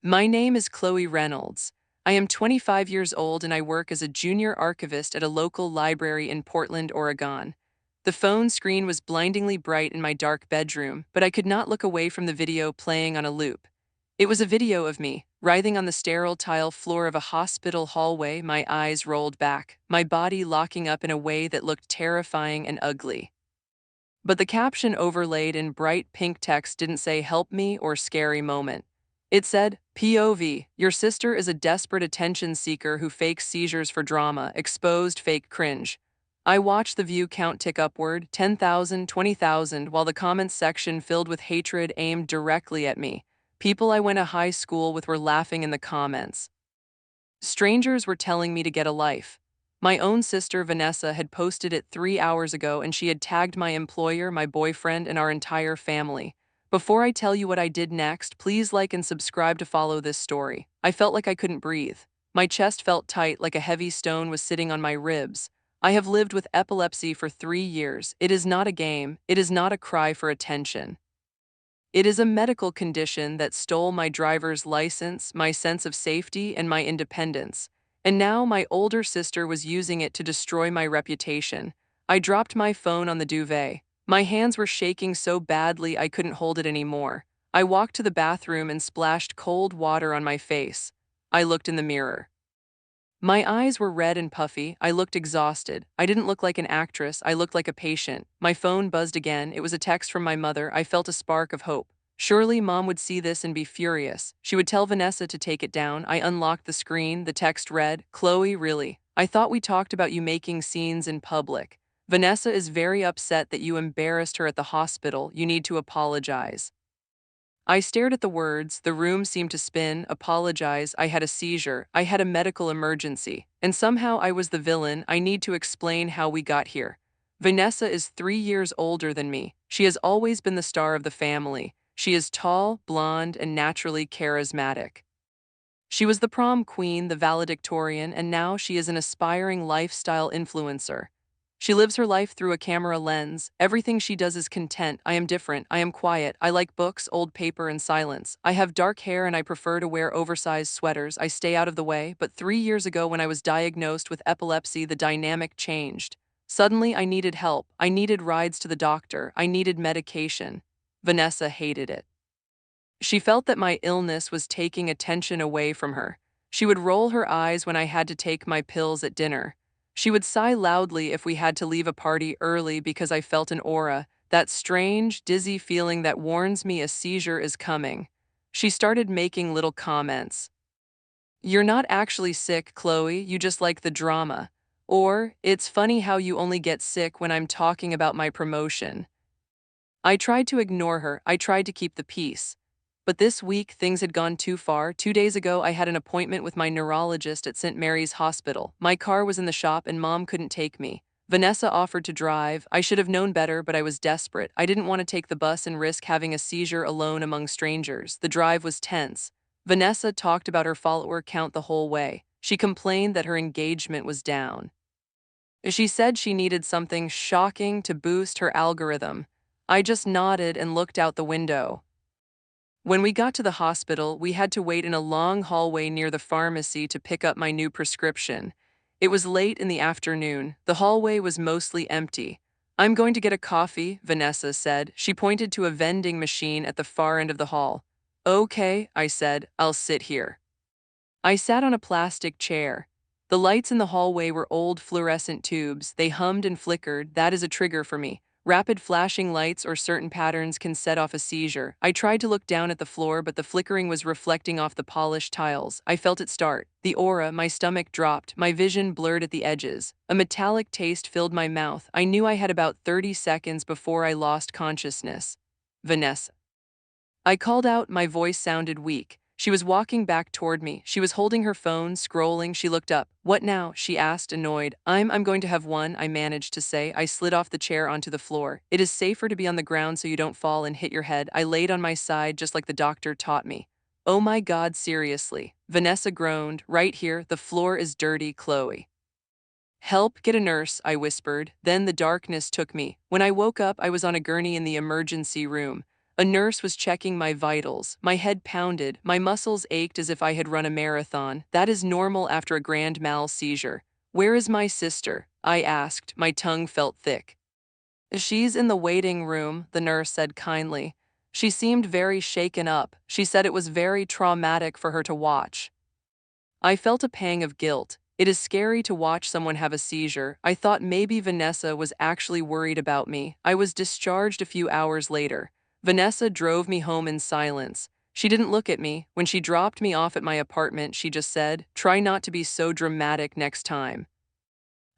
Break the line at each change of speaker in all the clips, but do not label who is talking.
My name is Chloe Reynolds. I am 25 years old and I work as a junior archivist at a local library in Portland, Oregon. The phone screen was blindingly bright in my dark bedroom, but I could not look away from the video playing on a loop. It was a video of me, writhing on the sterile tile floor of a hospital hallway, my eyes rolled back, my body locking up in a way that looked terrifying and ugly. But the caption overlaid in bright pink text didn't say "help me" or "scary moment." It said, POV, your sister is a desperate attention seeker who fakes seizures for drama, exposed fake cringe. I watched the view count tick upward, 10,000, 20,000, while the comments section filled with hatred aimed directly at me. People I went to high school with were laughing in the comments. Strangers were telling me to get a life. My own sister, Vanessa, had posted it 3 hours ago and she had tagged my employer, my boyfriend, and our entire family. Before I tell you what I did next, please like and subscribe to follow this story. I felt like I couldn't breathe. My chest felt tight, like a heavy stone was sitting on my ribs. I have lived with epilepsy for 3 years. It is not a game. It is not a cry for attention. It is a medical condition that stole my driver's license, my sense of safety, and my independence. And now my older sister was using it to destroy my reputation. I dropped my phone on the duvet. My hands were shaking so badly I couldn't hold it anymore. I walked to the bathroom and splashed cold water on my face. I looked in the mirror. My eyes were red and puffy. I looked exhausted. I didn't look like an actress. I looked like a patient. My phone buzzed again. It was a text from my mother. I felt a spark of hope. Surely Mom would see this and be furious. She would tell Vanessa to take it down. I unlocked the screen. The text read, Chloe, really? I thought we talked about you making scenes in public. Vanessa is very upset that you embarrassed her at the hospital. You need to apologize. I stared at the words, the room seemed to spin, apologize, I had a seizure, I had a medical emergency, and somehow I was the villain. I need to explain how we got here. Vanessa is 3 years older than me. She has always been the star of the family. She is tall, blonde, and naturally charismatic. She was the prom queen, the valedictorian, and now she is an aspiring lifestyle influencer. She lives her life through a camera lens. Everything she does is content. I am different. I am quiet. I like books, old paper, and silence. I have dark hair and I prefer to wear oversized sweaters. I stay out of the way, but 3 years ago when I was diagnosed with epilepsy, the dynamic changed. Suddenly, I needed help. I needed rides to the doctor. I needed medication. Vanessa hated it. She felt that my illness was taking attention away from her. She would roll her eyes when I had to take my pills at dinner. She would sigh loudly if we had to leave a party early because I felt an aura, that strange, dizzy feeling that warns me a seizure is coming. She started making little comments. You're not actually sick, Chloe, you just like the drama. Or, it's funny how you only get sick when I'm talking about my promotion. I tried to ignore her. I tried to keep the peace. But this week, things had gone too far. 2 days ago, I had an appointment with my neurologist at St. Mary's Hospital. My car was in the shop and Mom couldn't take me. Vanessa offered to drive. I should have known better, but I was desperate. I didn't want to take the bus and risk having a seizure alone among strangers. The drive was tense. Vanessa talked about her follower count the whole way. She complained that her engagement was down. She said she needed something shocking to boost her algorithm. I just nodded and looked out the window. When we got to the hospital, we had to wait in a long hallway near the pharmacy to pick up my new prescription. It was late in the afternoon. The hallway was mostly empty. I'm going to get a coffee, Vanessa said. She pointed to a vending machine at the far end of the hall. Okay, I said, I'll sit here. I sat on a plastic chair. The lights in the hallway were old fluorescent tubes. They hummed and flickered. That is a trigger for me. Rapid flashing lights or certain patterns can set off a seizure. I tried to look down at the floor, but the flickering was reflecting off the polished tiles. I felt it start. The aura, my stomach dropped, my vision blurred at the edges. A metallic taste filled my mouth. I knew I had about 30 seconds before I lost consciousness. Vanessa. I called out, my voice sounded weak. She was walking back toward me. She was holding her phone, scrolling. She looked up. What now? She asked, annoyed. I'm going to have one, I managed to say. I slid off the chair onto the floor. It is safer to be on the ground so you don't fall and hit your head. I laid on my side just like the doctor taught me. Oh my God, seriously. Vanessa groaned. Right here, the floor is dirty, Chloe. Help, get a nurse, I whispered. Then the darkness took me. When I woke up, I was on a gurney in the emergency room. A nurse was checking my vitals. My head pounded. My muscles ached as if I had run a marathon. That is normal after a grand mal seizure. Where is my sister? I asked. My tongue felt thick. She's in the waiting room, the nurse said kindly. She seemed very shaken up. She said it was very traumatic for her to watch. I felt a pang of guilt. It is scary to watch someone have a seizure. I thought maybe Vanessa was actually worried about me. I was discharged a few hours later. Vanessa drove me home in silence. She didn't look at me. When she dropped me off at my apartment, she just said, "Try not to be so dramatic next time."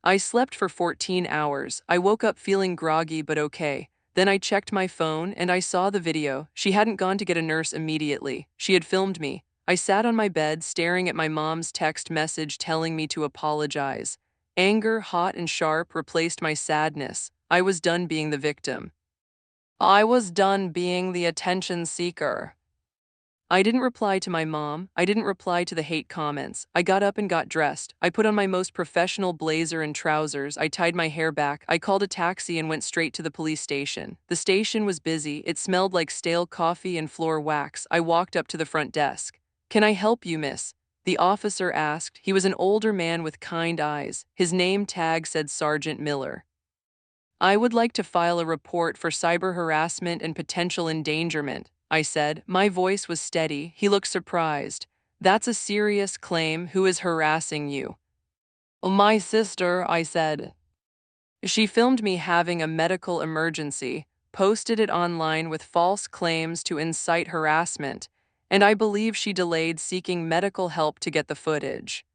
I slept for 14 hours. I woke up feeling groggy but okay. Then I checked my phone and I saw the video. She hadn't gone to get a nurse immediately. She had filmed me. I sat on my bed staring at my mom's text message telling me to apologize. Anger, hot and sharp, replaced my sadness. I was done being the victim. I was done being the attention seeker. I didn't reply to my mom. I didn't reply to the hate comments. I got up and got dressed. I put on my most professional blazer and trousers. I tied my hair back. I called a taxi and went straight to the police station. The station was busy. It smelled like stale coffee and floor wax. I walked up to the front desk. "Can I help you, miss?" The officer asked. He was an older man with kind eyes. His name tag said Sergeant Miller. "I would like to file a report for cyber harassment and potential endangerment," I said. My voice was steady. He looked surprised. "That's a serious claim. Who is harassing you?" "My sister," I said. "She filmed me having a medical emergency, posted it online with false claims to incite harassment, and I believe she delayed seeking medical help to get the footage."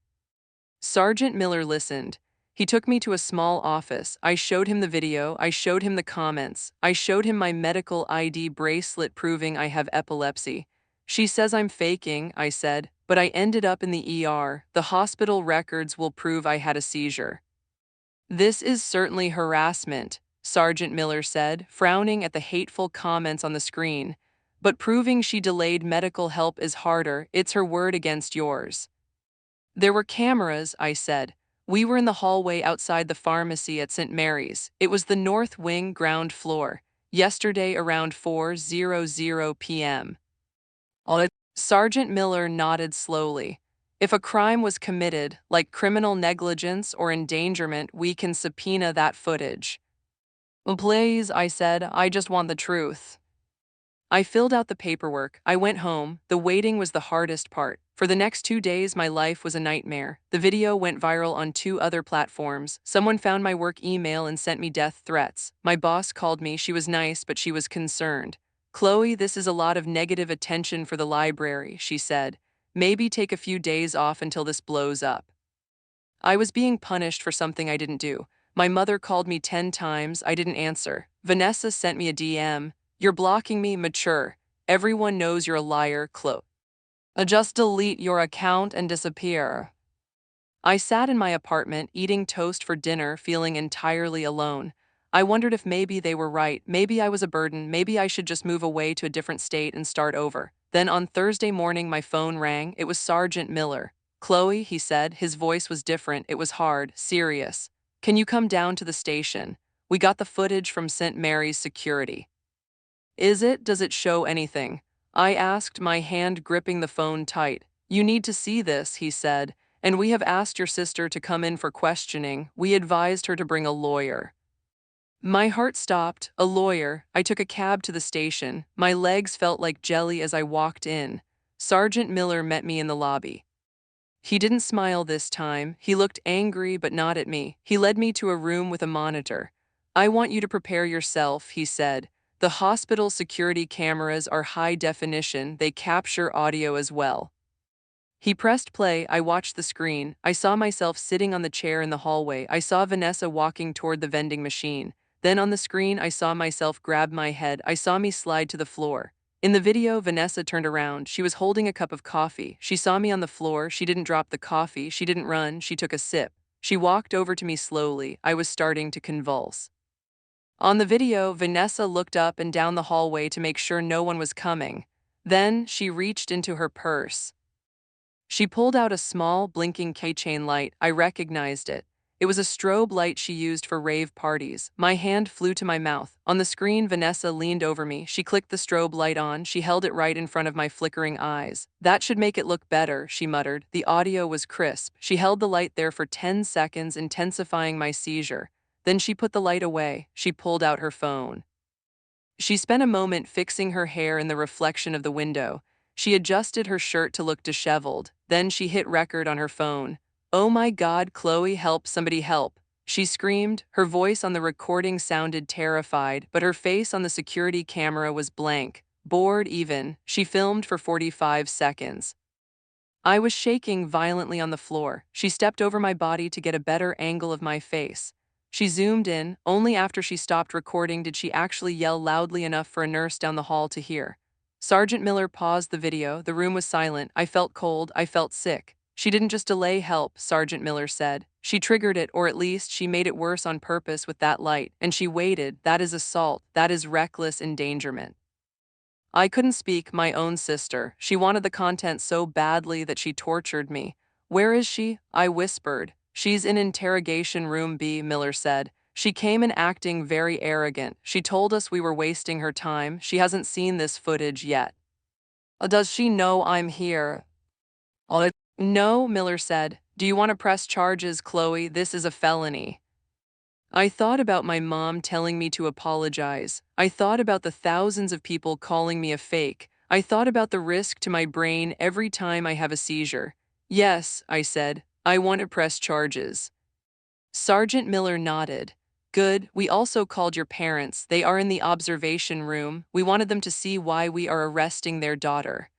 Sergeant Miller listened. He took me to a small office. I showed him the video. I showed him the comments. I showed him my medical ID bracelet proving I have epilepsy. "She says I'm faking," I said, "but I ended up in the ER. The hospital records will prove I had a seizure." "This is certainly harassment," Sergeant Miller said, frowning at the hateful comments on the screen. "But proving she delayed medical help is harder. It's her word against yours." "There were cameras," I said. "We were in the hallway outside the pharmacy at St. Mary's. It was the north wing, ground floor. Yesterday around 4:00 p.m. Sergeant Miller nodded slowly. "If a crime was committed, like criminal negligence or endangerment, we can subpoena that footage." "Please," I said, "I just want the truth." I filled out the paperwork. I went home. The waiting was the hardest part. For the next 2 days, my life was a nightmare. The video went viral on 2 other platforms. Someone found my work email and sent me death threats. My boss called me. She was nice, but she was concerned. "Chloe, this is a lot of negative attention for the library," she said. "Maybe take a few days off until this blows up." I was being punished for something I didn't do. My mother called me 10 times. I didn't answer. Vanessa sent me a DM. "You're blocking me, mature. Everyone knows you're a liar, Chloe. Just delete your account and disappear." I sat in my apartment, eating toast for dinner, feeling entirely alone. I wondered if maybe they were right. Maybe I was a burden. Maybe I should just move away to a different state and start over. Then on Thursday morning, my phone rang. It was Sergeant Miller. "Chloe," he said. His voice was different. It was hard, serious. "Can you come down to the station? We got the footage from St. Mary's security." Does it show anything?" I asked, my hand gripping the phone tight. "You need to see this," he said, "and we have asked your sister to come in for questioning. We advised her to bring a lawyer." My heart stopped. A lawyer. I took a cab to the station. My legs felt like jelly as I walked in. Sergeant Miller met me in the lobby. He didn't smile this time. He looked angry, but not at me. He led me to a room with a monitor. "I want you to prepare yourself," he said. "The hospital security cameras are high definition. They capture audio as well." He pressed play. I watched the screen. I saw myself sitting on the chair in the hallway. I saw Vanessa walking toward the vending machine. Then on the screen, I saw myself grab my head. I saw me slide to the floor. In the video, Vanessa turned around. She was holding a cup of coffee. She saw me on the floor. She didn't drop the coffee. She didn't run. She took a sip. She walked over to me slowly. I was starting to convulse. On the video, Vanessa looked up and down the hallway to make sure no one was coming. Then she reached into her purse. She pulled out a small, blinking keychain light. I recognized it. It was a strobe light she used for rave parties. My hand flew to my mouth. On the screen, Vanessa leaned over me. She clicked the strobe light on. She held it right in front of my flickering eyes. "That should make it look better," she muttered. The audio was crisp. She held the light there for 10 seconds, intensifying my seizure. Then she put the light away. She pulled out her phone. She spent a moment fixing her hair in the reflection of the window. She adjusted her shirt to look disheveled. Then she hit record on her phone. "Oh my God, Chloe, help, somebody help." She screamed. Her voice on the recording sounded terrified, but her face on the security camera was blank, bored even. She filmed for 45 seconds. I was shaking violently on the floor. She stepped over my body to get a better angle of my face. She zoomed in. Only after she stopped recording did she actually yell loudly enough for a nurse down the hall to hear. Sergeant Miller paused the video. The room was silent. I felt cold. I felt sick. "She didn't just delay help," Sergeant Miller said. "She triggered it, or at least she made it worse on purpose with that light. And she waited. That is assault. That is reckless endangerment." I couldn't speak. My own sister. She wanted the content so badly that she tortured me. "Where is she?" I whispered. "She's in interrogation room B," Miller said. "She came in acting very arrogant. She told us we were wasting her time. She hasn't seen this footage yet." "Does she know I'm here?" "No," Miller said. "Do you want to press charges, Chloe? This is a felony." I thought about my mom telling me to apologize. I thought about the thousands of people calling me a fake. I thought about the risk to my brain every time I have a seizure. "Yes," I said. "I want to press charges." Sergeant Miller nodded. "Good. We also called your parents. They are in the observation room. We wanted them to see why we are arresting their daughter."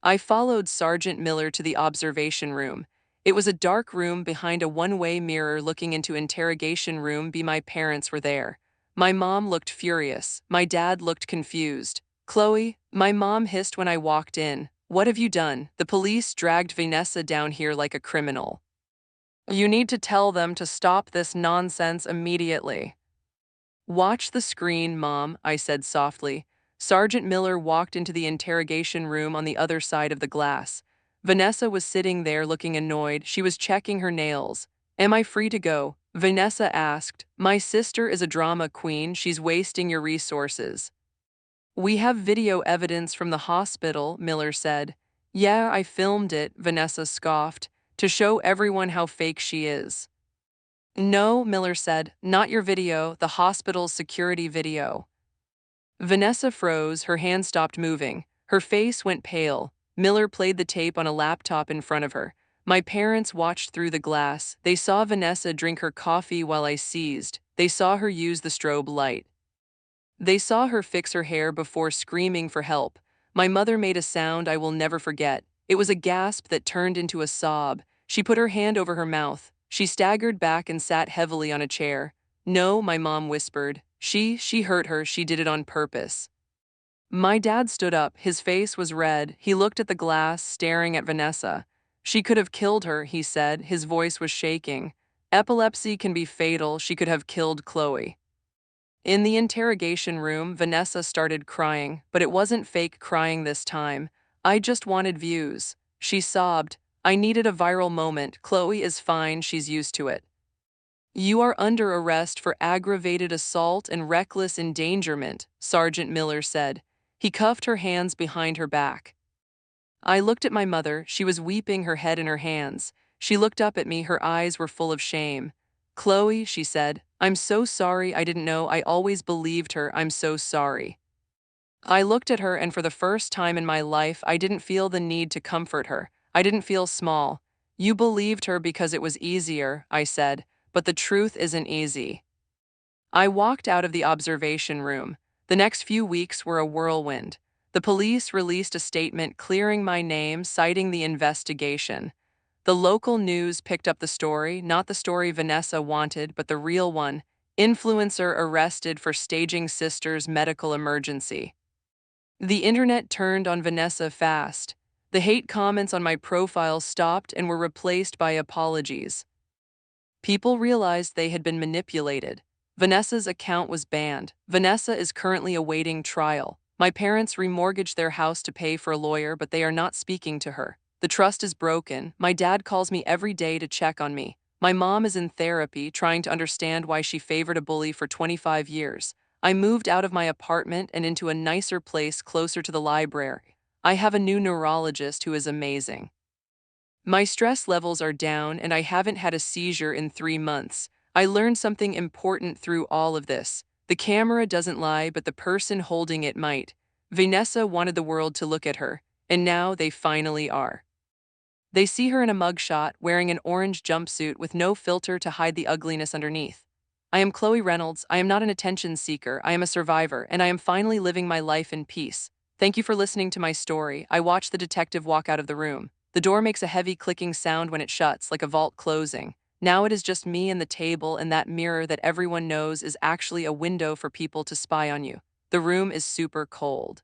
I followed Sergeant Miller to the observation room. It was a dark room behind a one-way mirror looking into interrogation room B. My parents were there. My mom looked furious. My dad looked confused. "Chloe," my mom hissed when I walked in. "What have you done? The police dragged Vanessa down here like a criminal. You need to tell them to stop this nonsense immediately." "Watch the screen, Mom," I said softly. Sergeant Miller walked into the interrogation room on the other side of the glass. Vanessa was sitting there looking annoyed. She was checking her nails. "Am I free to go?" Vanessa asked. "My sister is a drama queen. She's wasting your resources." "We have video evidence from the hospital," Miller said. "Yeah, I filmed it," Vanessa scoffed, "to show everyone how fake she is." "No," Miller said, "not your video, the hospital's security video." Vanessa froze, her hand stopped moving. Her face went pale. Miller played the tape on a laptop in front of her. My parents watched through the glass. They saw Vanessa drink her coffee while I seized. They saw her use the strobe light. They saw her fix her hair before screaming for help. My mother made a sound I will never forget. It was a gasp that turned into a sob. She put her hand over her mouth. She staggered back and sat heavily on a chair. "No," my mom whispered. She hurt her. She did it on purpose." My dad stood up. His face was red. He looked at the glass, staring at Vanessa. "She could have killed her," he said. His voice was shaking. "Epilepsy can be fatal. She could have killed Chloe." In the interrogation room, Vanessa started crying, but it wasn't fake crying this time. "I just wanted views." She sobbed. "I needed a viral moment. Chloe is fine. She's used to it." "You are under arrest for aggravated assault and reckless endangerment," Sergeant Miller said. He cuffed her hands behind her back. I looked at my mother. She was weeping, her head in her hands. She looked up at me. Her eyes were full of shame. "Chloe," she said, "I'm so sorry. I didn't know. I always believed her. I'm so sorry." I looked at her, and for the first time in my life, I didn't feel the need to comfort her. I didn't feel small. "You believed her because it was easier," I said, "but the truth isn't easy." I walked out of the observation room. The next few weeks were a whirlwind. The police released a statement clearing my name, citing the investigation. The local news picked up the story, not the story Vanessa wanted, but the real one. Influencer arrested for staging sister's medical emergency. The internet turned on Vanessa fast. The hate comments on my profile stopped and were replaced by apologies. People realized they had been manipulated. Vanessa's account was banned. Vanessa is currently awaiting trial. My parents remortgaged their house to pay for a lawyer, but they are not speaking to her. The trust is broken. My dad calls me every day to check on me. My mom is in therapy trying to understand why she favored a bully for 25 years. I moved out of my apartment and into a nicer place closer to the library. I have a new neurologist who is amazing. My stress levels are down and I haven't had a seizure in 3 months. I learned something important through all of this. The camera doesn't lie, but the person holding it might. Vanessa wanted the world to look at her, and now they finally are. They see her in a mugshot, wearing an orange jumpsuit with no filter to hide the ugliness underneath. I am Chloe Reynolds. I am not an attention seeker. I am a survivor, and I am finally living my life in peace. Thank you for listening to my story. I watched the detective walk out of the room. The door makes a heavy clicking sound when it shuts, like a vault closing. Now it is just me and the table and that mirror that everyone knows is actually a window for people to spy on you. The room is super cold.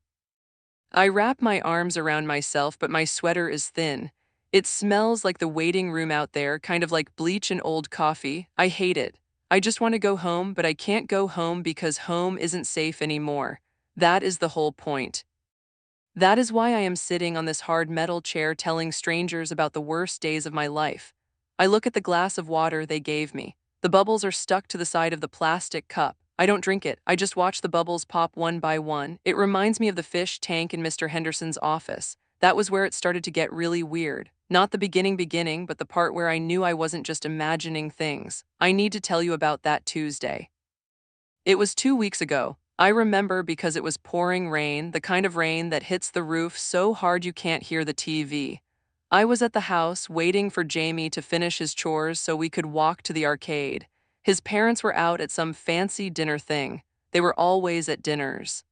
I wrap my arms around myself, but my sweater is thin. It smells like the waiting room out there, kind of like bleach and old coffee. I hate it. I just want to go home, but I can't go home because home isn't safe anymore. That is the whole point. That is why I am sitting on this hard metal chair telling strangers about the worst days of my life. I look at the glass of water they gave me. The bubbles are stuck to the side of the plastic cup. I don't drink it. I just watch the bubbles pop one by one. It reminds me of the fish tank in Mr. Henderson's office. That was where it started to get really weird. Not the beginning, but the part where I knew I wasn't just imagining things. I need to tell you about that Tuesday. It was 2 weeks ago. I remember because it was pouring rain, the kind of rain that hits the roof so hard you can't hear the TV. I was at the house waiting for Jamie to finish his chores so we could walk to the arcade. His parents were out at some fancy dinner thing. They were always at dinners.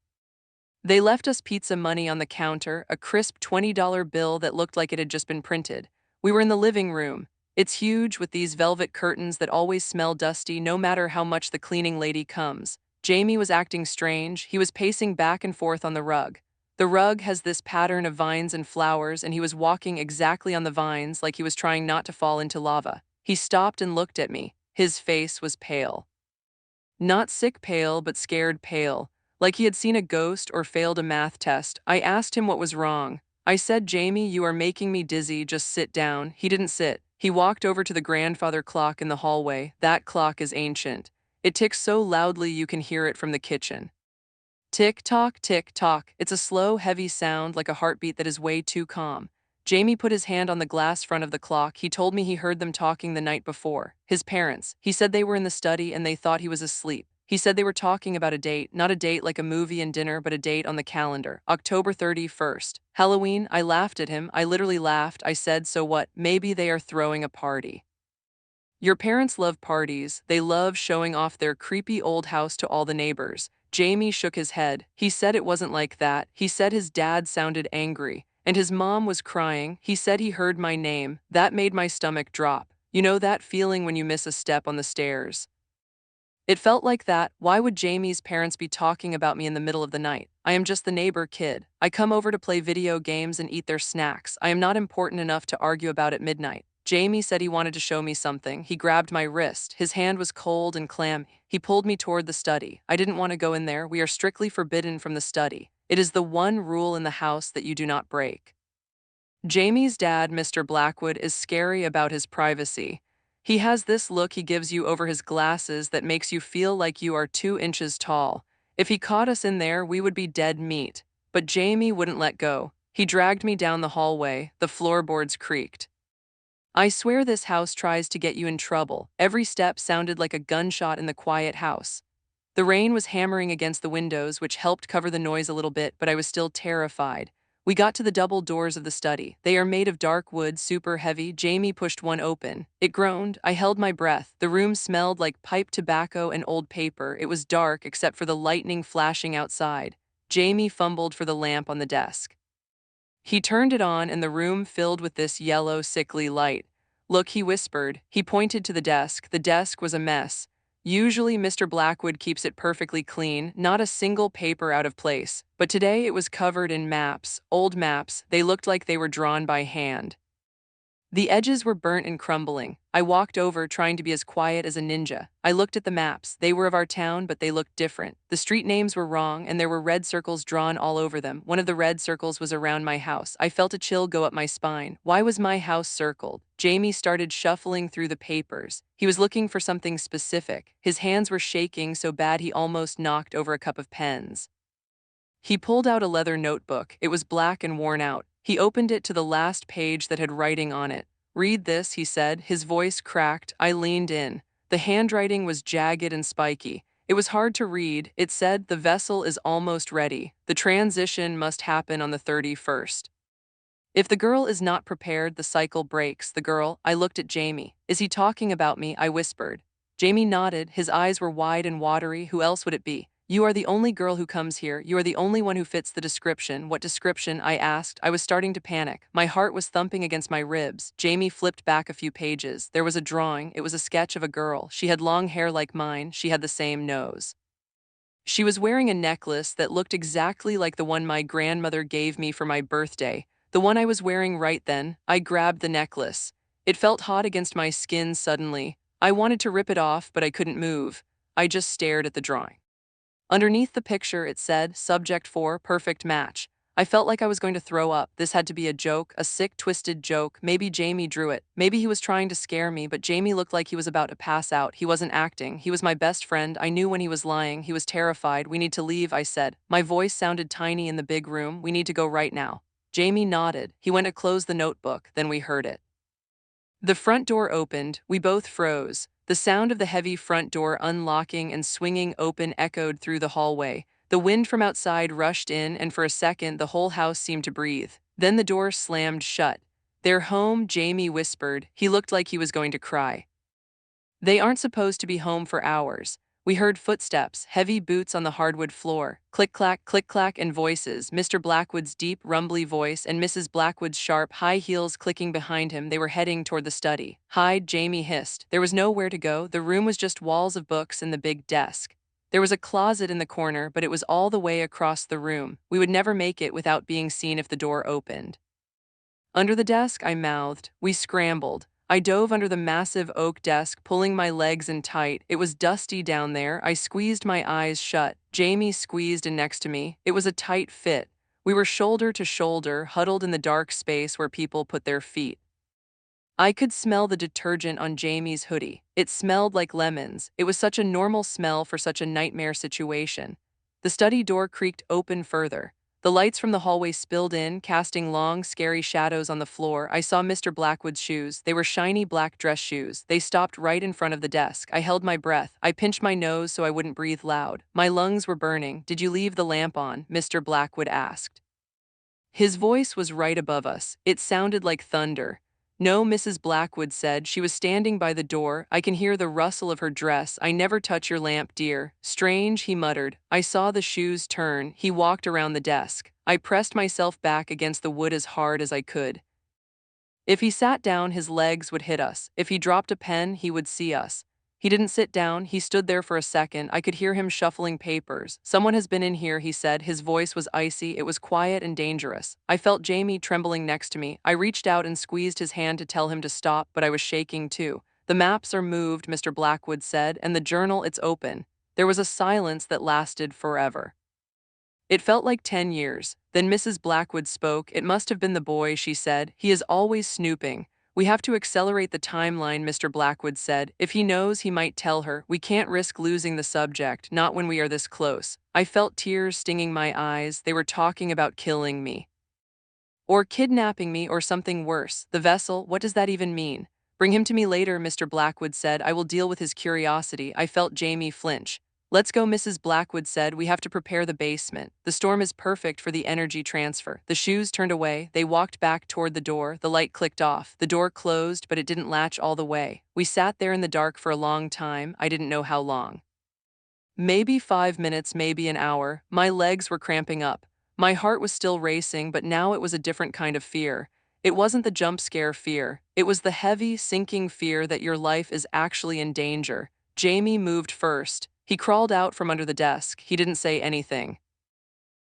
They left us pizza money on the counter, a crisp $20 bill that looked like it had just been printed. We were in the living room. It's huge with these velvet curtains that always smell dusty no matter how much the cleaning lady comes. Jamie was acting strange. He was pacing back and forth on the rug. The rug has this pattern of vines and flowers, and he was walking exactly on the vines like he was trying not to fall into lava. He stopped and looked at me. His face was pale. Not sick pale, but scared pale, like he had seen a ghost or failed a math test. I asked him what was wrong. I said, Jamie, you are making me dizzy, just sit down. He didn't sit. He walked over to the grandfather clock in the hallway. That clock is ancient. It ticks so loudly you can hear it from the kitchen. Tick tock, tick tock. It's a slow, heavy sound like a heartbeat that is way too calm. Jamie put his hand on the glass front of the clock. He told me he heard them talking the night before. His parents. He said they were in the study and they thought he was asleep. He said they were talking about a date, not a date like a movie and dinner, but a date on the calendar. October 31st. Halloween. I laughed at him. I literally laughed. I said, so what? Maybe they are throwing a party. Your parents love parties. They love showing off their creepy old house to all the neighbors. Jamie shook his head. He said it wasn't like that. He said his dad sounded angry, and his mom was crying. He said he heard my name. That made my stomach drop. You know that feeling when you miss a step on the stairs? It felt like that. Why would Jamie's parents be talking about me in the middle of the night? I am just the neighbor kid. I come over to play video games and eat their snacks. I am not important enough to argue about at midnight. Jamie said he wanted to show me something. He grabbed my wrist. His hand was cold and clammy. He pulled me toward the study. I didn't want to go in there. We are strictly forbidden from the study. It is the one rule in the house that you do not break. Jamie's dad, Mr. Blackwood, is scary about his privacy. He has this look he gives you over his glasses that makes you feel like you are 2 inches tall. If he caught us in there, we would be dead meat. But Jamie wouldn't let go. He dragged me down the hallway. The floorboards creaked. I swear this house tries to get you in trouble. Every step sounded like a gunshot in the quiet house. The rain was hammering against the windows, which helped cover the noise a little bit, but I was still terrified. We got to the double doors of the study. They are made of dark wood, super heavy. Jamie pushed one open. It groaned. I held my breath. The room smelled like pipe tobacco and old paper. It was dark except for the lightning flashing outside. Jamie fumbled for the lamp on the desk. He turned it on and the room filled with this yellow, sickly light. Look, he whispered. He pointed to the desk. The desk was a mess. Usually Mr. Blackwood keeps it perfectly clean, not a single paper out of place. But today it was covered in maps, old maps. They looked like they were drawn by hand. The edges were burnt and crumbling. I walked over, trying to be as quiet as a ninja. I looked at the maps. They were of our town, but they looked different. The street names were wrong, and there were red circles drawn all over them. One of the red circles was around my house. I felt a chill go up my spine. Why was my house circled? Jamie started shuffling through the papers. He was looking for something specific. His hands were shaking so bad he almost knocked over a cup of pens. He pulled out a leather notebook. It was black and worn out. He opened it to the last page that had writing on it. "Read this," he said. His voice cracked. I leaned in. The handwriting was jagged and spiky. It was hard to read. It said, "The vessel is almost ready. The transition must happen on the 31st. If the girl is not prepared, the cycle breaks." The girl, I looked at Jamie. "Is he talking about me?" I whispered. Jamie nodded. His eyes were wide and watery. "Who else would it be? You are the only girl who comes here. You are the only one who fits the description." "What description?" I asked. I was starting to panic. My heart was thumping against my ribs. Jamie flipped back a few pages. There was a drawing. It was a sketch of a girl. She had long hair like mine. She had the same nose. She was wearing a necklace that looked exactly like the one my grandmother gave me for my birthday, the one I was wearing right then. I grabbed the necklace. It felt hot against my skin suddenly. I wanted to rip it off, but I couldn't move. I just stared at the drawing. Underneath the picture, it said, "Subject 4, perfect match." I felt like I was going to throw up. This had to be a joke, a sick, twisted joke. Maybe Jamie drew it. Maybe he was trying to scare me, but Jamie looked like he was about to pass out. He wasn't acting. He was my best friend. I knew when he was lying. He was terrified. "We need to leave," I said. My voice sounded tiny in the big room. "We need to go right now." Jamie nodded. He went to close the notebook. Then we heard it. The front door opened. We both froze. The sound of the heavy front door unlocking and swinging open echoed through the hallway. The wind from outside rushed in, and for a second, the whole house seemed to breathe. Then the door slammed shut. "They're home," Jamie whispered. He looked like he was going to cry. "They aren't supposed to be home for hours." We heard footsteps, heavy boots on the hardwood floor, click clack, and voices, Mr. Blackwood's deep, rumbly voice and Mrs. Blackwood's sharp, high heels clicking behind him. They were heading toward the study. "Hide," Jamie hissed. There was nowhere to go. The room was just walls of books and the big desk. There was a closet in the corner, but it was all the way across the room. We would never make it without being seen if the door opened. "Under the desk," I mouthed. We scrambled. I dove under the massive oak desk, pulling my legs in tight. It was dusty down there. I squeezed my eyes shut. Jamie squeezed in next to me. It was a tight fit. We were shoulder to shoulder, huddled in the dark space where people put their feet. I could smell the detergent on Jamie's hoodie. It smelled like lemons. It was such a normal smell for such a nightmare situation. The study door creaked open further. The lights from the hallway spilled in, casting long, scary shadows on the floor. I saw Mr. Blackwood's shoes. They were shiny black dress shoes. They stopped right in front of the desk. I held my breath. I pinched my nose so I wouldn't breathe loud. My lungs were burning. "Did you leave the lamp on?" Mr. Blackwood asked. His voice was right above us. It sounded like thunder. "No," Mrs. Blackwood said. She was standing by the door. I can hear the rustle of her dress. "I never touch your lamp, dear." "Strange," he muttered. I saw the shoes turn. He walked around the desk. I pressed myself back against the wood as hard as I could. If he sat down, his legs would hit us. If he dropped a pen, he would see us. He didn't sit down. He stood there for a second. I could hear him shuffling papers. "Someone has been in here," he said. His voice was icy. It was quiet and dangerous. I felt Jamie trembling next to me. I reached out and squeezed his hand to tell him to stop, but I was shaking too. "The maps are moved," Mr. Blackwood said, "and the journal, it's open." There was a silence that lasted forever. It felt like 10 years. Then Mrs. Blackwood spoke. "It must have been the boy," she said. "He is always snooping." "We have to accelerate the timeline," Mr. Blackwood said. "If he knows, he might tell her. We can't risk losing the subject, not when we are this close." I felt tears stinging my eyes. They were talking about killing me. Or kidnapping me, or something worse. The vessel, what does that even mean? "Bring him to me later," Mr. Blackwood said. "I will deal with his curiosity." I felt Jamie flinch. "Let's go," Mrs. Blackwood said. "We have to prepare the basement. The storm is perfect for the energy transfer." The shoes turned away. They walked back toward the door. The light clicked off. The door closed, but it didn't latch all the way. We sat there in the dark for a long time. I didn't know how long. Maybe 5 minutes, maybe an hour. My legs were cramping up. My heart was still racing, but now it was a different kind of fear. It wasn't the jump scare fear. It was the heavy, sinking fear that your life is actually in danger. Jamie moved first. He crawled out from under the desk. He didn't say anything.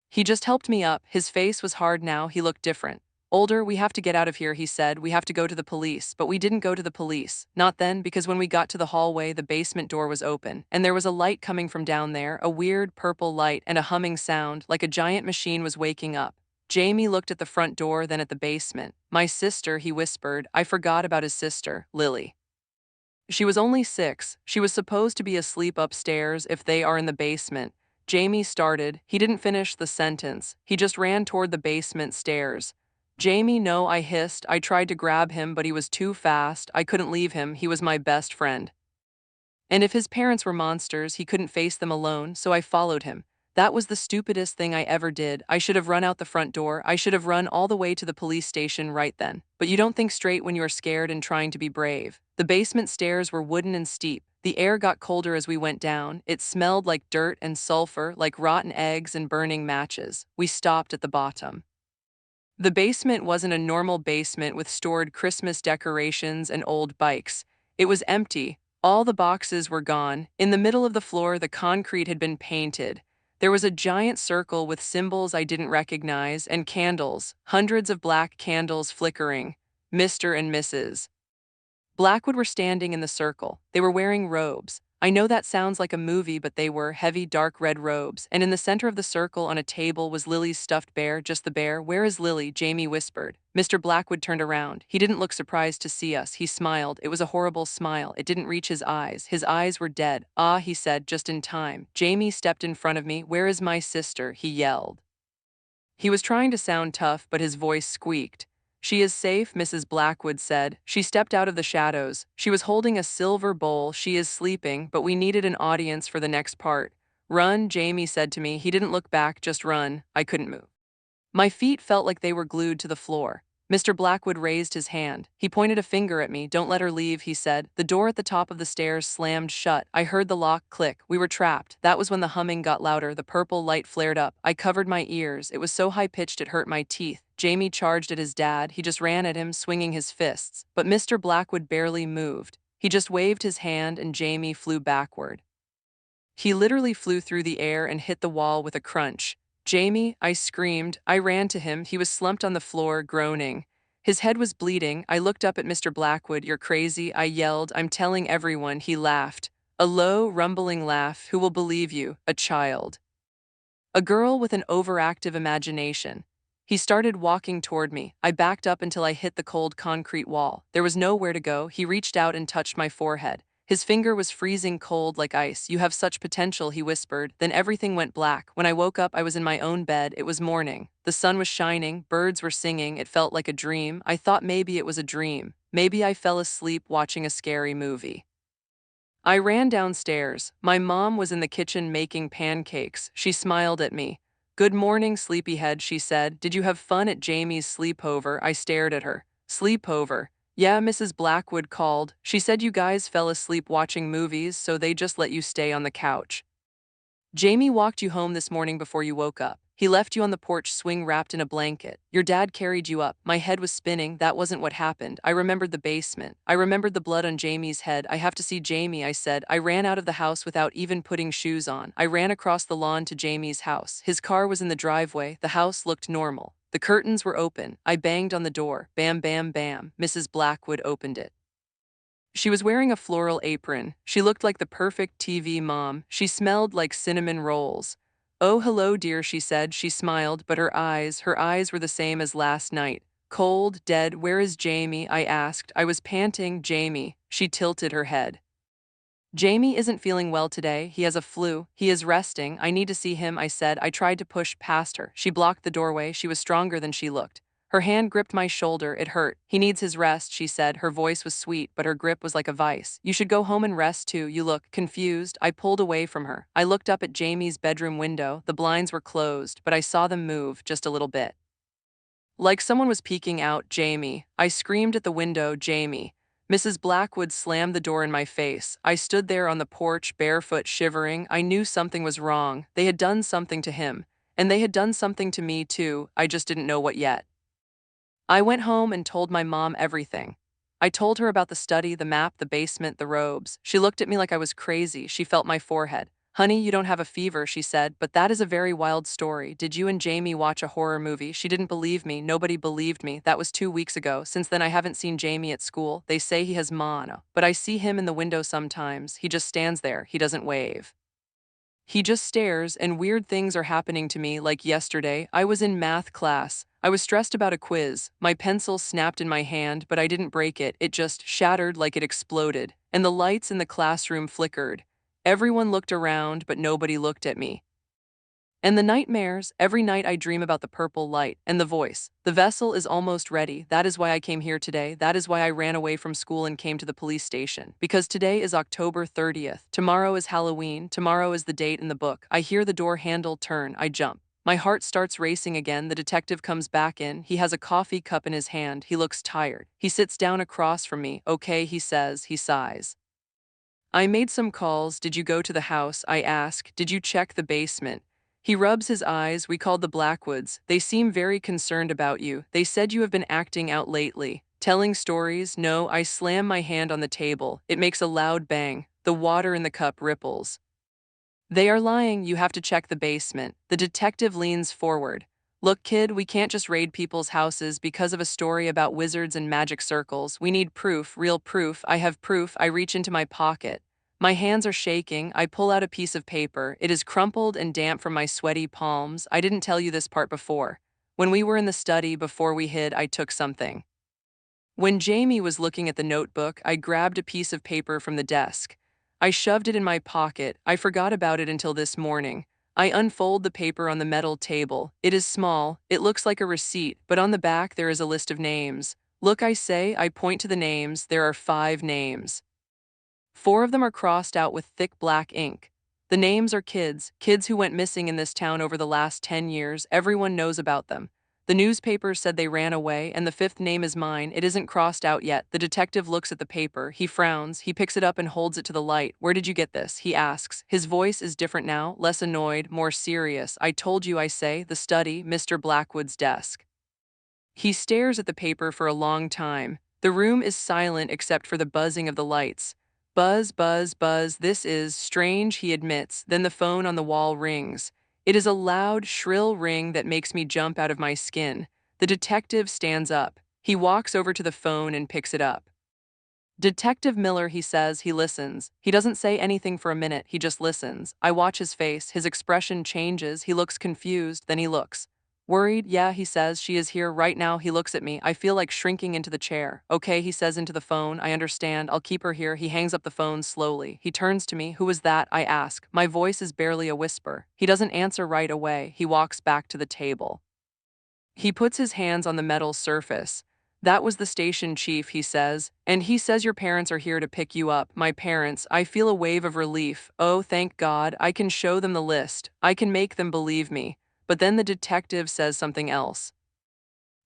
He just helped me up. His face was hard now. He looked different. "Older, we have to get out of here," he said. "We have to go to the police." But we didn't go to the police. Not then, because when we got to the hallway, the basement door was open, and there was a light coming from down there, a weird purple light and a humming sound, like a giant machine was waking up. Jamie looked at the front door, then at the basement. "My sister," he whispered. I forgot about his sister, Lily. She was only 6. She was supposed to be asleep upstairs if they are in the basement. Jamie started. He didn't finish the sentence. He just ran toward the basement stairs. "Jamie, no," I hissed. I tried to grab him, but he was too fast. I couldn't leave him. He was my best friend. And if his parents were monsters, he couldn't face them alone, so I followed him. That was the stupidest thing I ever did. I should have run out the front door. I should have run all the way to the police station right then. But you don't think straight when you are scared and trying to be brave. The basement stairs were wooden and steep. The air got colder as we went down. It smelled like dirt and sulfur, like rotten eggs and burning matches. We stopped at the bottom. The basement wasn't a normal basement with stored Christmas decorations and old bikes. It was empty. All the boxes were gone. In the middle of the floor, the concrete had been painted. There was a giant circle with symbols I didn't recognize and candles, hundreds of black candles flickering. Mr. and Mrs. Blackwood were standing in the circle. They were wearing robes. I know that sounds like a movie, but they were heavy, dark red robes, and in the center of the circle on a table was Lily's stuffed bear, just the bear. "Where is Lily?" Jamie whispered. Mr. Blackwood turned around. He didn't look surprised to see us. He smiled. It was a horrible smile. It didn't reach his eyes. His eyes were dead. "Ah," he said, just in time. Jamie stepped in front of me. "Where is my sister?" he yelled. He was trying to sound tough, but his voice squeaked. "She is safe," Mrs. Blackwood said. She stepped out of the shadows. She was holding a silver bowl. "She is sleeping, but we needed an audience for the next part." "Run," Jamie said to me. He didn't look back, just run. I couldn't move. My feet felt like they were glued to the floor. Mr. Blackwood raised his hand. He pointed a finger at me. "Don't let her leave," he said. The door at the top of the stairs slammed shut. I heard the lock click. We were trapped. That was when the humming got louder. The purple light flared up. I covered my ears. It was so high-pitched it hurt my teeth. Jamie charged at his dad. He just ran at him, swinging his fists. But Mr. Blackwood barely moved. He just waved his hand and Jamie flew backward. He literally flew through the air and hit the wall with a crunch. "Jamie," I screamed. I ran to him. He was slumped on the floor, groaning. His head was bleeding. I looked up at Mr. Blackwood. "You're crazy," I yelled. "I'm telling everyone." He laughed. A low, rumbling laugh. "Who will believe you? A child. A girl with an overactive imagination." He started walking toward me. I backed up until I hit the cold concrete wall. There was nowhere to go. He reached out and touched my forehead. His finger was freezing cold like ice. "You have such potential," he whispered. Then everything went black. When I woke up, I was in my own bed. It was morning. The sun was shining. Birds were singing. It felt like a dream. I thought maybe it was a dream. Maybe I fell asleep watching a scary movie. I ran downstairs. My mom was in the kitchen making pancakes. She smiled at me. "Good morning, sleepyhead," she said. "Did you have fun at Jamie's sleepover?" I stared at her. "Sleepover?" "Yeah," Mrs. Blackwood called. "She said you guys fell asleep watching movies, so they just let you stay on the couch. Jamie walked you home this morning before you woke up. He left you on the porch swing wrapped in a blanket. Your dad carried you up." My head was spinning. That wasn't what happened. I remembered the basement. I remembered the blood on Jamie's head. "I have to see Jamie," I said. I ran out of the house without even putting shoes on. I ran across the lawn to Jamie's house. His car was in the driveway. The house looked normal. The curtains were open. I banged on the door. Bam, bam, bam. Mrs. Blackwood opened it. She was wearing a floral apron. She looked like the perfect TV mom. She smelled like cinnamon rolls. "Oh, hello, dear," she said. She smiled, but her eyes were the same as last night. "Cold, dead. Where is Jamie?" I asked. I was panting. "Jamie." She tilted her head. "Jamie isn't feeling well today. He has a flu. He is resting. I need to see him," I said. I tried to push past her. She blocked the doorway. She was stronger than she looked. Her hand gripped my shoulder. It hurt. "He needs his rest," she said. Her voice was sweet, but her grip was like a vice. "You should go home and rest too. You look confused." I pulled away from her. I looked up at Jamie's bedroom window. The blinds were closed, but I saw them move just a little bit. Like someone was peeking out. "Jamie." I screamed at the window. "Jamie." Mrs. Blackwood slammed the door in my face. I stood there on the porch, barefoot, shivering. I knew something was wrong. They had done something to him. And they had done something to me, too. I just didn't know what yet. I went home and told my mom everything. I told her about the study, the map, the basement, the robes. She looked at me like I was crazy. She felt my forehead. Honey, you don't have a fever, she said, but that is a very wild story. Did you and Jamie watch a horror movie? She didn't believe me. Nobody believed me. That was 2 weeks ago. Since then, I haven't seen Jamie at school. They say he has mono, but I see him in the window sometimes. He just stands there. He doesn't wave. He just stares, and weird things are happening to me. Like yesterday, I was in math class. I was stressed about a quiz. My pencil snapped in my hand, but I didn't break it. It just shattered like it exploded, and the lights in the classroom flickered. Everyone looked around, but nobody looked at me. And the nightmares, every night I dream about the purple light and the voice. The vessel is almost ready. That is why I came here today. That is why I ran away from school and came to the police station. Because today is October 30th. Tomorrow is Halloween. Tomorrow is the date in the book. I hear the door handle turn. I jump. My heart starts racing again. The detective comes back in. He has a coffee cup in his hand. He looks tired. He sits down across from me. Okay, he says. He sighs. I made some calls. Did you go to the house? I ask. Did you check the basement? He rubs his eyes. We called the Blackwoods. They seem very concerned about you. They said you have been acting out lately. Telling stories? No, I slam my hand on the table. It makes a loud bang. The water in the cup ripples. They are lying. You have to check the basement. The detective leans forward. Look, kid, we can't just raid people's houses because of a story about wizards and magic circles. We need proof, real proof. I have proof. I reach into my pocket. My hands are shaking. I pull out a piece of paper. It is crumpled and damp from my sweaty palms. I didn't tell you this part before. When we were in the study before we hid, I took something. When Jamie was looking at the notebook, I grabbed a piece of paper from the desk. I shoved it in my pocket. I forgot about it until this morning. I unfold the paper on the metal table. It is small. It looks like a receipt, but on the back there is a list of names. Look, I say. I point to the names. There are 5 names. 4 of them are crossed out with thick black ink. The names are kids who went missing in this town over the last 10 years. Everyone knows about them. The newspapers said they ran away, and the 5th name is mine. It isn't crossed out yet. The detective looks at the paper. He frowns. He picks it up and holds it to the light. Where did you get this? He asks. His voice is different now, less annoyed, more serious. I told you, I say. The study, Mr. Blackwood's desk. He stares at the paper for a long time. The room is silent except for the buzzing of the lights. Buzz, buzz, buzz. This is strange, he admits. Then the phone on the wall rings. It is a loud, shrill ring that makes me jump out of my skin. The detective stands up. He walks over to the phone and picks it up. Detective Miller, he says. He listens. He doesn't say anything for a minute. He just listens. I watch his face. His expression changes. He looks confused. Then he looks worried. Yeah, he says. She is here right now. He looks at me. I feel like shrinking into the chair. Okay, he says into the phone. I understand. I'll keep her here. He hangs up the phone slowly. He turns to me. Who was that? I ask. My voice is barely a whisper. He doesn't answer right away. He walks back to the table. He puts his hands on the metal surface. That was the station chief, he says, and he says your parents are here to pick you up. My parents. I feel a wave of relief. Oh, thank God, I can show them the list. I can make them believe me. But then the detective says something else.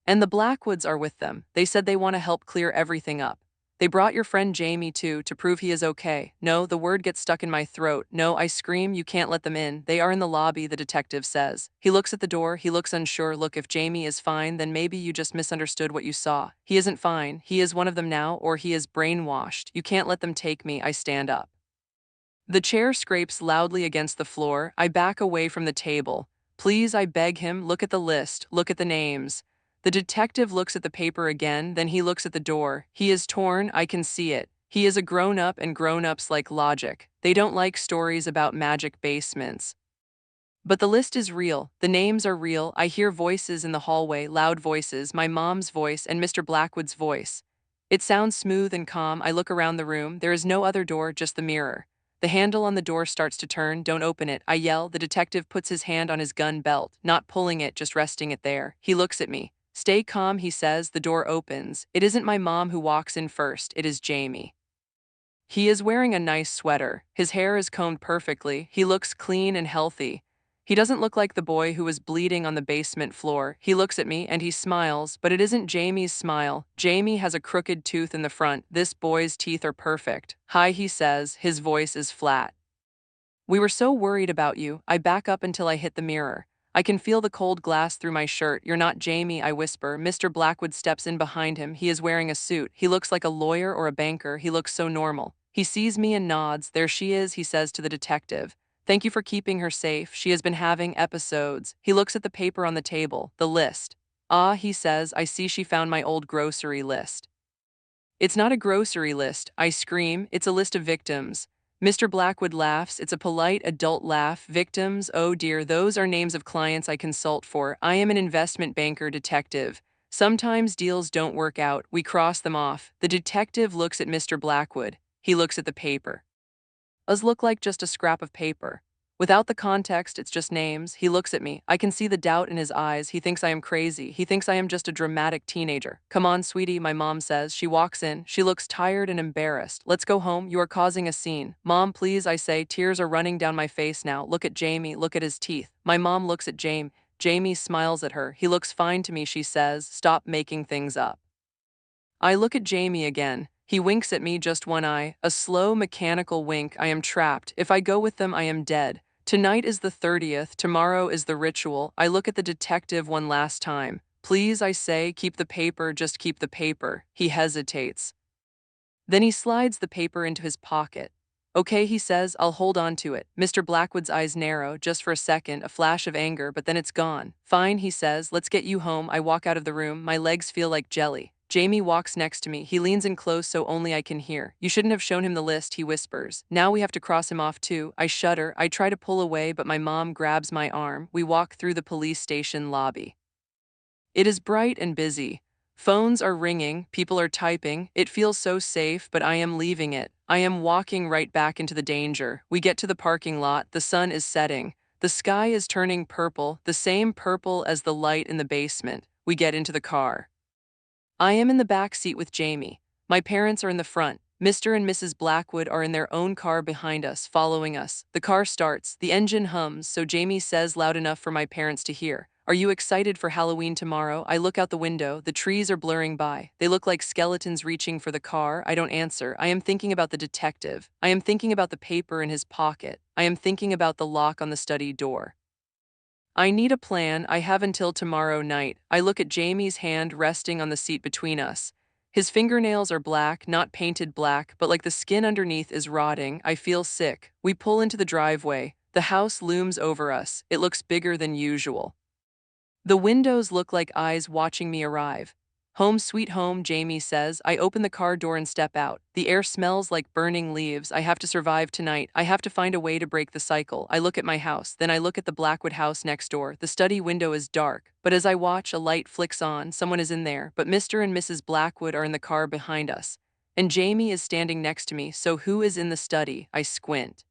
And the Blackwoods are with them. They said they want to help clear everything up. They brought your friend Jamie too, to prove he is okay. No, the word gets stuck in my throat. No, I scream, you can't let them in. They are in the lobby, the detective says. He looks at the door, he looks unsure. Look, if Jamie is fine, then maybe you just misunderstood what you saw. He isn't fine. He is one of them now, or he is brainwashed. You can't let them take me. I stand up. The chair scrapes loudly against the floor. I back away from the table. Please, I beg him, look at the list, look at the names. The detective looks at the paper again, then he looks at the door. He is torn, I can see it. He is a grown-up and grown-ups like logic. They don't like stories about magic basements. But the list is real. The names are real. I hear voices in the hallway, loud voices, my mom's voice and Mr. Blackwood's voice. It sounds smooth and calm. I look around the room. There is no other door, just the mirror. The handle on the door starts to turn. Don't open it. I yell. The detective puts his hand on his gun belt, not pulling it, just resting it there. He looks at me. Stay calm, he says. The door opens. It isn't my mom who walks in first. It is Jamie. He is wearing a nice sweater. His hair is combed perfectly. He looks clean and healthy. He doesn't look like the boy who was bleeding on the basement floor. He looks at me and he smiles, but it isn't Jamie's smile. Jamie has a crooked tooth in the front. This boy's teeth are perfect. Hi, he says. His voice is flat. We were so worried about you. I back up until I hit the mirror. I can feel the cold glass through my shirt. You're not Jamie, I whisper. Mr. Blackwood steps in behind him. He is wearing a suit. He looks like a lawyer or a banker. He looks so normal. He sees me and nods. There she is, he says to the detective. Thank you for keeping her safe. She has been having episodes. He looks at the paper on the table, the list. Ah, he says, I see she found my old grocery list. It's not a grocery list, I scream, it's a list of victims. Mr. Blackwood laughs, it's a polite adult laugh. Victims, oh dear, those are names of clients I consult for. I am an investment banker detective. Sometimes deals don't work out, we cross them off. The detective looks at Mr. Blackwood. He looks at the paper. Us look like just a scrap of paper. Without the context, it's just names. He looks at me. I can see the doubt in his eyes. He thinks I am crazy. He thinks I am just a dramatic teenager. Come on, sweetie, my mom says. She walks in. She looks tired and embarrassed. Let's go home. You are causing a scene. Mom, please, I say. Tears are running down my face now. Look at Jamie. Look at his teeth. My mom looks at Jamie. Jamie smiles at her. He looks fine to me, she says. Stop making things up. I look at Jamie again. He winks at me, just one eye, a slow, mechanical wink. I am trapped. If I go with them, I am dead. Tonight is the 30th, tomorrow is the ritual. I look at the detective one last time. Please, I say, keep the paper, just keep the paper. He hesitates. Then he slides the paper into his pocket. Okay, he says, I'll hold on to it. Mr. Blackwood's eyes narrow, just for a second, a flash of anger, but then it's gone. Fine, he says, let's get you home. I walk out of the room, my legs feel like jelly. Jamie walks next to me. He leans in close so only I can hear. You shouldn't have shown him the list, he whispers. Now we have to cross him off too. I shudder. I try to pull away, but my mom grabs my arm. We walk through the police station lobby. It is bright and busy. Phones are ringing, people are typing. It feels so safe, but I am leaving it. I am walking right back into the danger. We get to the parking lot, the sun is setting. The sky is turning purple, the same purple as the light in the basement. We get into the car. I am in the back seat with Jamie. My parents are in the front. Mr. and Mrs. Blackwood are in their own car behind us, following us. The car starts, the engine hums, so Jamie says loud enough for my parents to hear. Are you excited for Halloween tomorrow? I look out the window. The trees are blurring by. They look like skeletons reaching for the car. I don't answer. I am thinking about the detective. I am thinking about the paper in his pocket. I am thinking about the lock on the study door. I need a plan. I have until tomorrow night. I look at Jamie's hand resting on the seat between us. His fingernails are black, not painted black, but like the skin underneath is rotting. I feel sick. We pull into the driveway. The house looms over us. It looks bigger than usual. The windows look like eyes watching me arrive. Home sweet home, Jamie says. I open the car door and step out. The air smells like burning leaves. I have to survive tonight. I have to find a way to break the cycle. I look at my house, then I look at the Blackwood house next door. The study window is dark, but as I watch, a light flicks on. Someone is in there, but Mr. and Mrs. Blackwood are in the car behind us. And Jamie is standing next to me, so who is in the study? I squint.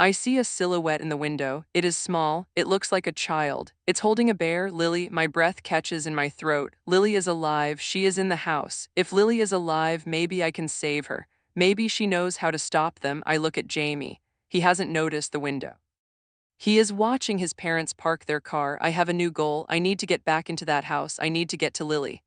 I see a silhouette in the window. It is small. It looks like a child. It's holding a bear. Lily, my breath catches in my throat. Lily is alive. She is in the house. If Lily is alive, maybe I can save her. Maybe she knows how to stop them. I look at Jamie. He hasn't noticed the window. He is watching his parents park their car. I have a new goal. I need to get back into that house. I need to get to Lily.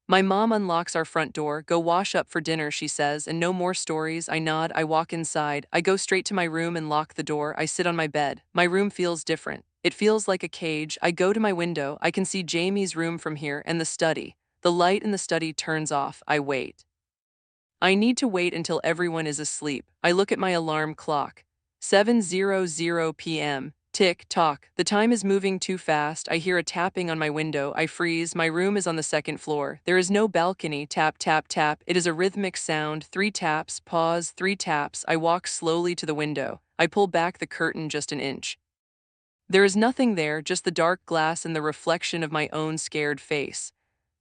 My mom unlocks our front door. Go wash up for dinner, she says, and no more stories. I nod. I walk inside. I go straight to my room and lock the door. I sit on my bed. My room feels different. It feels like a cage. I go to my window. I can see Jamie's room from here and the study. The light in the study turns off. I wait. I need to wait until everyone is asleep. I look at my alarm clock. 7:00 p.m. Tick tock. The time is moving too fast. I hear a tapping on my window. I freeze. My room is on the second floor. There is no balcony. Tap, tap, tap. It is a rhythmic sound. 3 taps. Pause. 3 taps. I walk slowly to the window. I pull back the curtain just an inch. There is nothing there, just the dark glass and the reflection of my own scared face.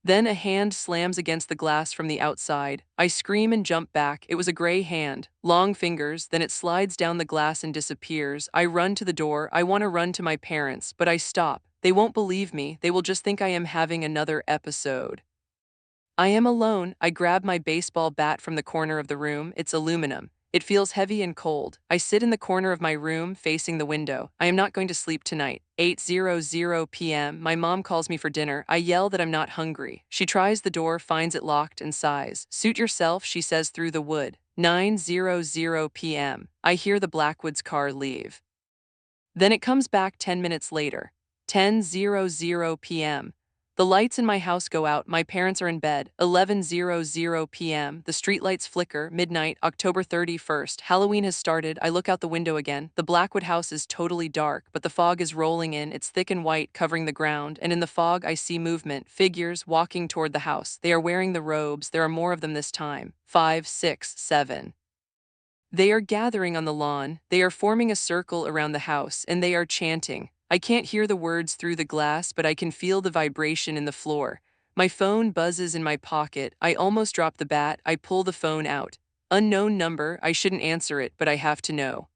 Then a hand slams against the glass from the outside. I scream and jump back. It was a gray hand, long fingers, then it slides down the glass and disappears. I run to the door. I want to run to my parents, but I stop. They won't believe me. They will just think I am having another episode. I am alone. I grab my baseball bat from the corner of the room. It's aluminum. It feels heavy and cold. I sit in the corner of my room, facing the window. I am not going to sleep tonight. 8:00 p.m. My mom calls me for dinner. I yell that I'm not hungry. She tries the door, finds it locked, and sighs. Suit yourself, she says through the wood. 9:00 p.m. I hear the Blackwoods car leave. Then it comes back 10 minutes later. 10:00 p.m. The lights in my house go out. My parents are in bed. 11:00 p.m. The streetlights flicker. Midnight, October 31st. Halloween has started. I look out the window again. The Blackwood house is totally dark, but the fog is rolling in. It's thick and white, covering the ground, and in the fog I see movement, figures walking toward the house. They are wearing the robes. There are more of them this time. 5, 6, 7. They are gathering on the lawn, they are forming a circle around the house, and they are chanting. I can't hear the words through the glass, but I can feel the vibration in the floor. My phone buzzes in my pocket. I almost drop the bat. I pull the phone out. Unknown number. I shouldn't answer it, but I have to know.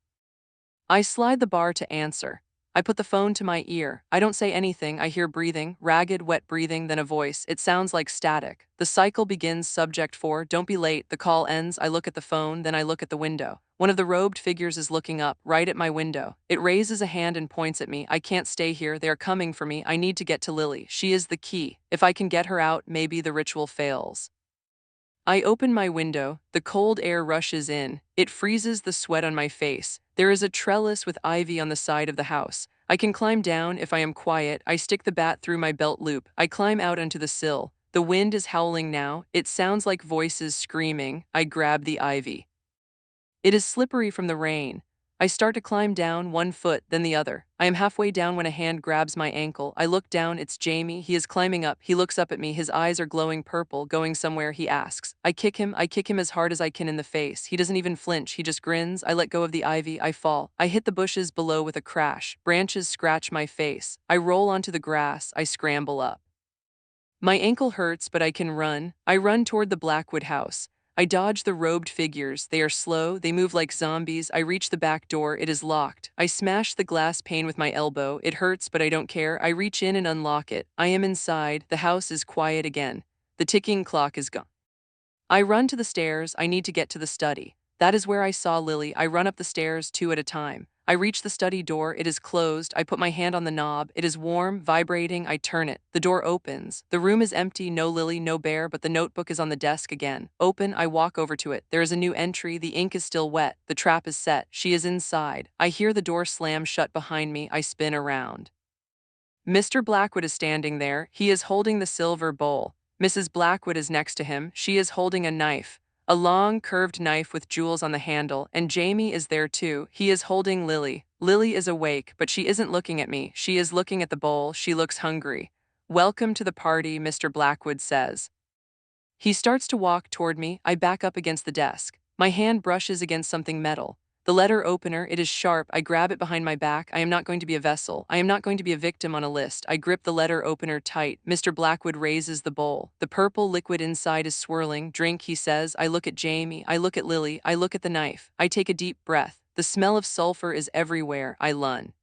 I slide the bar to answer. I put the phone to my ear. I don't say anything. I hear breathing, ragged, wet breathing, then a voice. It sounds like static. The cycle begins. Subject 4, don't be late. The call ends. I look at the phone, then I look at the window. One of the robed figures is looking up, right at my window. It raises a hand and points at me. I can't stay here. They are coming for me. I need to get to Lily. She is the key. If I can get her out, maybe the ritual fails. I open my window. The cold air rushes in. It freezes the sweat on my face. There is a trellis with ivy on the side of the house. I can climb down if I am quiet. I stick the bat through my belt loop. I climb out onto the sill. The wind is howling now. It sounds like voices screaming. I grab the ivy. It is slippery from the rain. I start to climb down, one foot, then the other. I am halfway down when a hand grabs my ankle. I look down, it's Jamie. He is climbing up. He looks up at me. His eyes are glowing purple, going somewhere, he asks. I kick him as hard as I can in the face. He doesn't even flinch. He just grins. I let go of the ivy. I fall. I hit the bushes below with a crash. Branches scratch my face. I roll onto the grass. I scramble up. My ankle hurts, but I can run. I run toward the Blackwood house. I dodge the robed figures. They are slow. They move like zombies. I reach the back door. It is locked. I smash the glass pane with my elbow. It hurts, but I don't care. I reach in and unlock it. I am inside. The house is quiet again. The ticking clock is gone. I run to the stairs. I need to get to the study. That is where I saw Lily. I run up the stairs, two at a time. I reach the study door. It is closed. I put my hand on the knob. It is warm, vibrating. I turn it. The door opens. The room is empty. No Lily, no bear, but the notebook is on the desk again. Open. I walk over to it. There is a new entry. The ink is still wet. The trap is set. She is inside. I hear the door slam shut behind me. I spin around. Mr. Blackwood is standing there. He is holding the silver bowl. Mrs. Blackwood is next to him. She is holding a knife. A long, curved knife with jewels on the handle, and Jamie is there too. He is holding Lily. Lily is awake, but she isn't looking at me. She is looking at the bowl. She looks hungry. Welcome to the party, Mr. Blackwood says. He starts to walk toward me. I back up against the desk. My hand brushes against something metal. The letter opener, it is sharp. I grab it behind my back. I am not going to be a vessel. I am not going to be a victim on a list. I grip the letter opener tight. Mr. Blackwood raises the bowl. The purple liquid inside is swirling. Drink, he says. I look at Jamie. I look at Lily. I look at the knife. I take a deep breath. The smell of sulfur is everywhere. I lun.